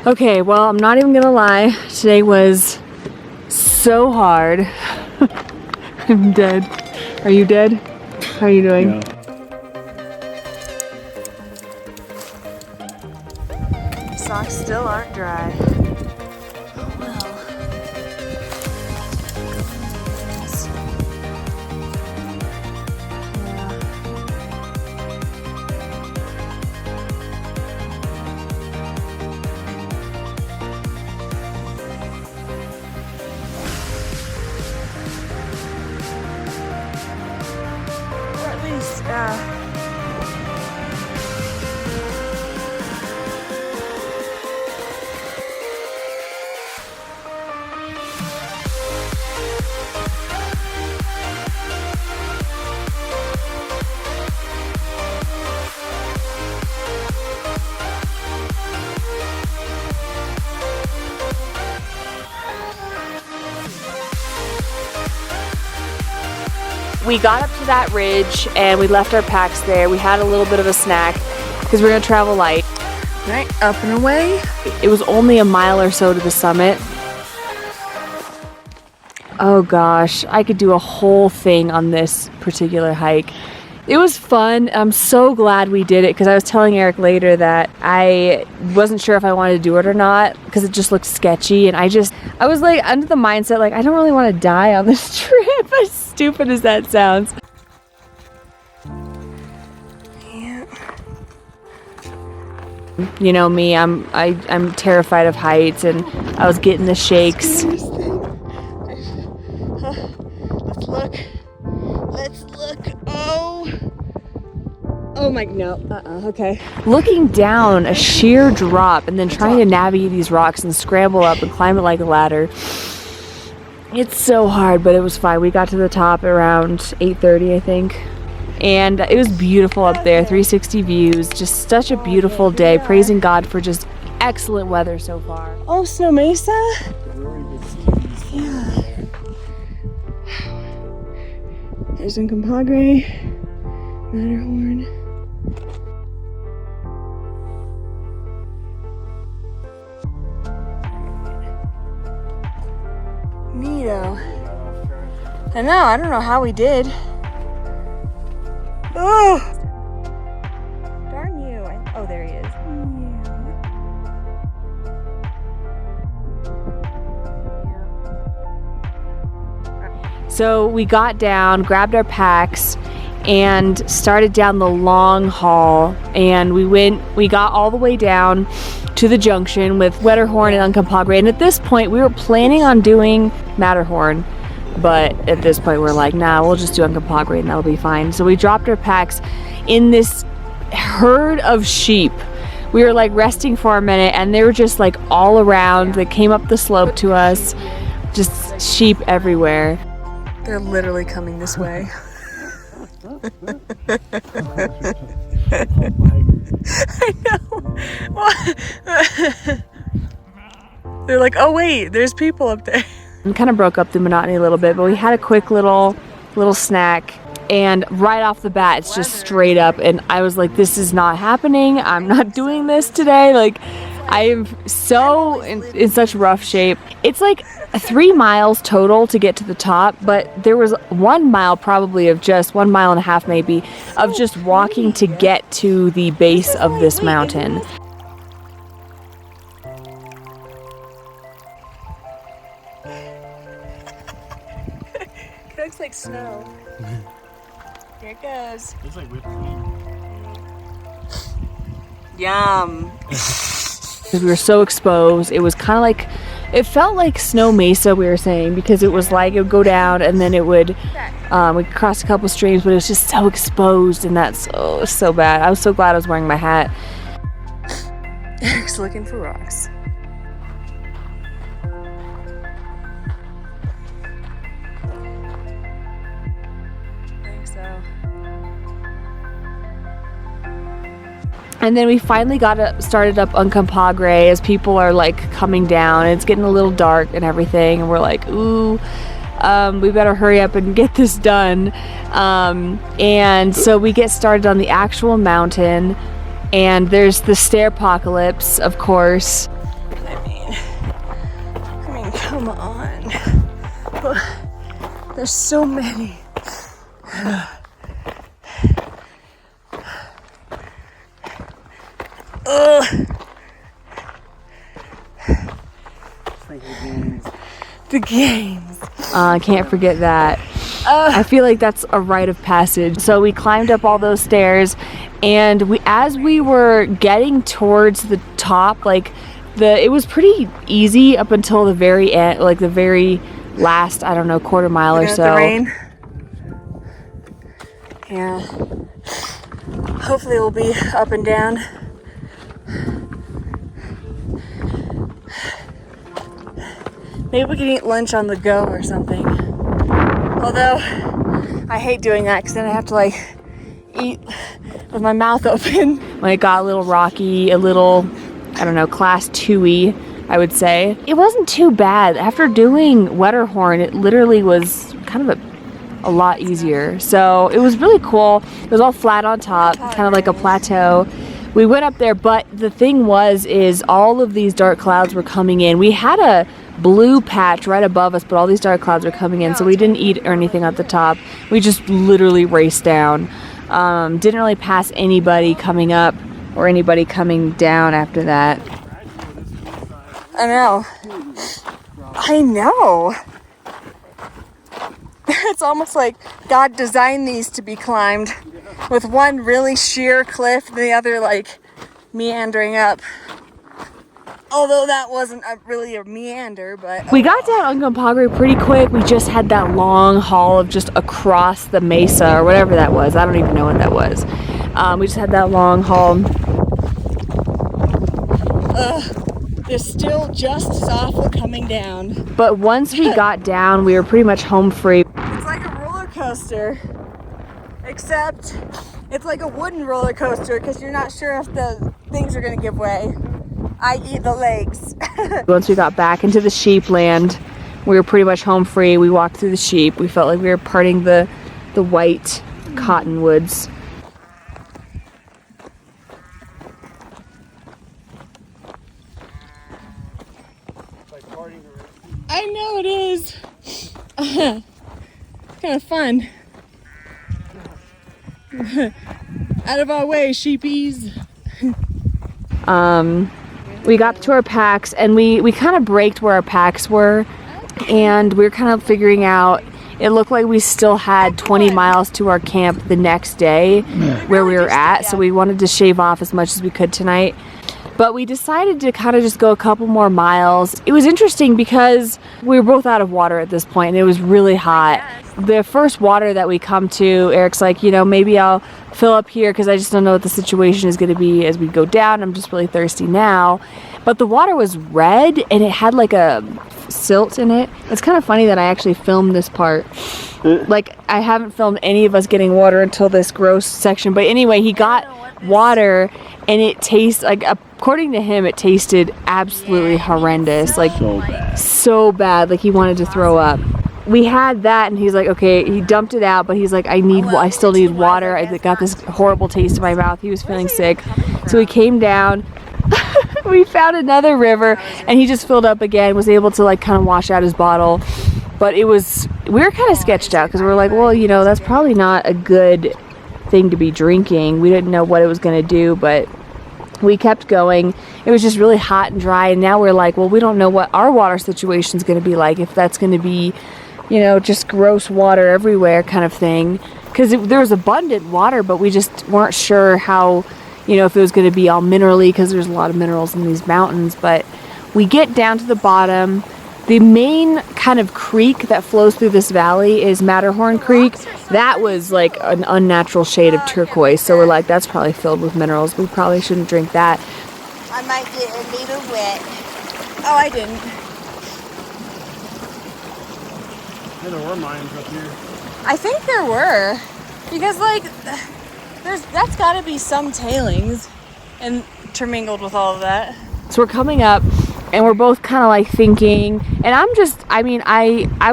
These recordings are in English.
Okay, well, I'm not even gonna lie. Today was so hard. I'm dead. Are you dead? How are you doing? Yeah. Socks still aren't dry. Oh well. Or at least, we got up to that ridge and we left our packs there. We had a little bit of a snack because we're gonna travel light. Right, up and away. It was only a mile or so to the summit. Oh gosh, I could do a whole thing on this particular hike. It was fun. I'm so glad we did it because I was telling Eric later that I wasn't sure if I wanted to do it or not because it just looked sketchy, and I was like under the mindset like I don't really want to die on this trip, as stupid as that sounds. Yeah. You know me, I'm terrified of heights, and I was getting the shakes. Let's look. Oh my, no, okay. Looking down a sheer drop and then trying to navigate these rocks and scramble up and climb it like a ladder. It's so hard, but it was fine. We got to the top around 8:30, I think. And it was beautiful up there, 360 views, just such a beautiful day. Praising God for just excellent weather so far. Oh, Snow Mesa? Yeah. There's Uncompahgre, Matterhorn. Neato. I know, I don't know how we did. Oh! Darn you. Oh, there he is. So we got down, grabbed our packs, and started down the long haul. And we got all the way down to the junction with Wetterhorn and Uncompahgre. And at this point, we were planning on doing Matterhorn. But at this point, we're like, nah, we'll just do Uncompahgre and that'll be fine. So we dropped our packs in this herd of sheep. We were like resting for a minute, and they were just like all around. They came up the slope to us. Just sheep everywhere. They're literally coming this way. I know. They're like, oh wait, there's people up there. And kind of broke up the monotony a little bit, but we had a quick little snack, and right off the bat, it's just straight up, and I was like, this is not happening. I'm not doing this today. Like, I am so in such rough shape. It's like 3 miles total to get to the top, but there was 1 mile, probably of just 1.5 miles maybe, of just walking to get to the base of this mountain. It looks like snow. Here it goes. It's like whipped cream. Yum. We were so exposed. It was kind of like, it felt like Snow Mesa, we were saying, because it was like, it would go down and then it would, we could cross a couple streams, but it was just so exposed, and that's so bad. I was so glad I was wearing my hat. Eric's looking for rocks. I think so. And then we finally started up Uncompahgre as people are like coming down. It's getting a little dark and everything, and we're like, ooh, we better hurry up and get this done. And so we get started on the actual mountain, and there's the stair apocalypse, of course. Come on. There's so many. The games. I can't forget that. I feel like that's a rite of passage. So we climbed up all those stairs, and as we were getting towards the top, like it was pretty easy up until the very end, like the very last, I don't know, quarter mile or so. The rain. Yeah. Hopefully we'll be up and down. Maybe we can eat lunch on the go or something. Although, I hate doing that because then I have to like eat with my mouth open. When it got a little rocky, a little, I don't know, class 2-y, I would say. It wasn't too bad. After doing Wetterhorn, it literally was kind of a lot easier. So it was really cool. It was all flat on top, kind of like a plateau. We went up there, but the thing is all of these dark clouds were coming in. We had a blue patch right above us, but all these dark clouds were coming in, so we didn't eat or anything at the top. We just literally raced down. Didn't really pass anybody coming up or anybody coming down after that. I know. It's almost like God designed these to be climbed, with one really sheer cliff and the other like meandering up. Although that wasn't really a meander, but... We got down Uncompahgre pretty quick. We just had that long haul of just across the mesa or whatever that was. I don't even know what that was. We just had that long haul. There's still just as awful coming down. But once we got down, we were pretty much home free. It's like a roller coaster, except it's like a wooden roller coaster because you're not sure if the things are going to give way. i.e. the legs. Once we got back into the sheep land, we were pretty much home free. We walked through the sheep. We felt like we were parting the white cottonwoods. I know it is. Kind of fun. Out of our way, sheepies. We got to our packs, and we kind of braked where our packs were, and we were kind of figuring out, it looked like we still had 20 miles to our camp the next day where we were at, so we wanted to shave off as much as we could tonight. But we decided to kind of just go a couple more miles. It was interesting because we were both out of water at this point, and it was really hot. The first water that we come to, Eric's like, you know, maybe I'll fill up here because I just don't know what the situation is going to be as we go down. I'm just really thirsty now. But the water was red, and it had like a silt in it. It's kind of funny that I actually filmed this part. Like, I haven't filmed any of us getting water until this gross section. But anyway, he got water, and it tastes like, according to him, it tasted absolutely horrendous. Like, so bad. Like, he wanted to throw up. We had that, and he's like, okay, he dumped it out, but he's like, I still need water. I got this horrible taste in my mouth. He was feeling sick. So we came down. We found another river, and he just filled up again, was able to like kind of wash out his bottle. But we were kind of sketched out because we were like, well, you know, that's probably not a good thing to be drinking. We didn't know what it was going to do, but we kept going. It was just really hot and dry, and now we're like, well, we don't know what our water situation is going to be like, if that's going to be, you know, just gross water everywhere kind of thing. Because there was abundant water, but we just weren't sure how, you know, if it was going to be all minerally, because there's a lot of minerals in these mountains. But we get down to the bottom. The main kind of creek that flows through this valley is Matterhorn Creek. That was like an unnatural shade of turquoise, so we're like, that's probably filled with minerals. We probably shouldn't drink that. I might get a little wet. Oh, I didn't. There were mines up here. I think there were, because like, that's got to be some tailings, and intermingled with all of that. So we're coming up and we're both kind of like thinking, and I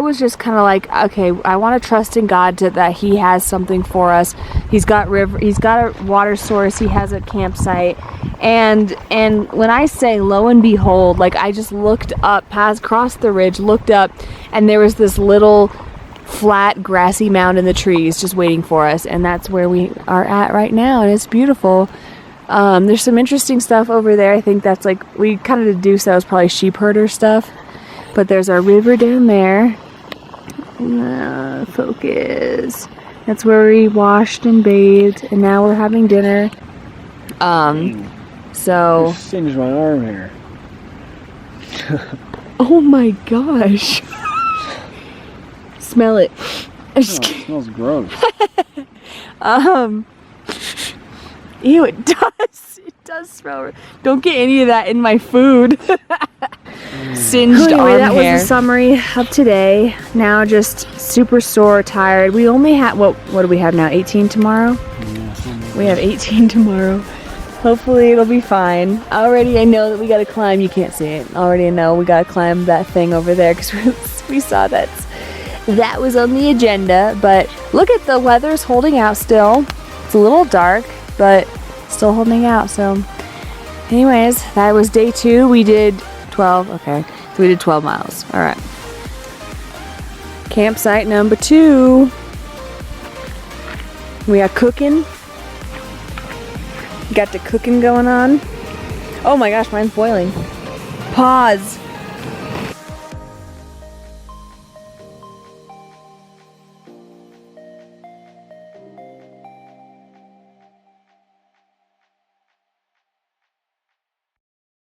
was just kind of like, okay, I want to trust in God that he has something for us. He's got a water source, he has a campsite, and when I say lo and behold, like I just looked up, crossed the ridge, looked up, and there was this little flat grassy mound in the trees just waiting for us, and that's where we are at right now, and it's beautiful. There's some interesting stuff over there. I think that's like, we kind of deduced that was probably sheep herder stuff. But there's our river down there. Focus. That's where we washed and bathed, and now we're having dinner. So. Just singed my arm here. Oh my gosh. Smell it. It smells gross. Ew, it does. It does smell. Don't get any of that in my food. Singed arm hair. That was the summary of today. Now just super sore, tired. We only have, what do we have now? 18 tomorrow? Yeah, we have 18 tomorrow. Hopefully it'll be fine. Already I know that we gotta climb. You can't see it. Already I know we gotta climb that thing over there because we saw that was on the agenda. But look at the weather's holding out still. It's a little dark, but still holding out. So anyways, that was day 2. We did 12. Okay, so we did 12 miles. All right, campsite number 2. We are cooking. Got the cooking going on. Oh my gosh, mine's boiling. Pause.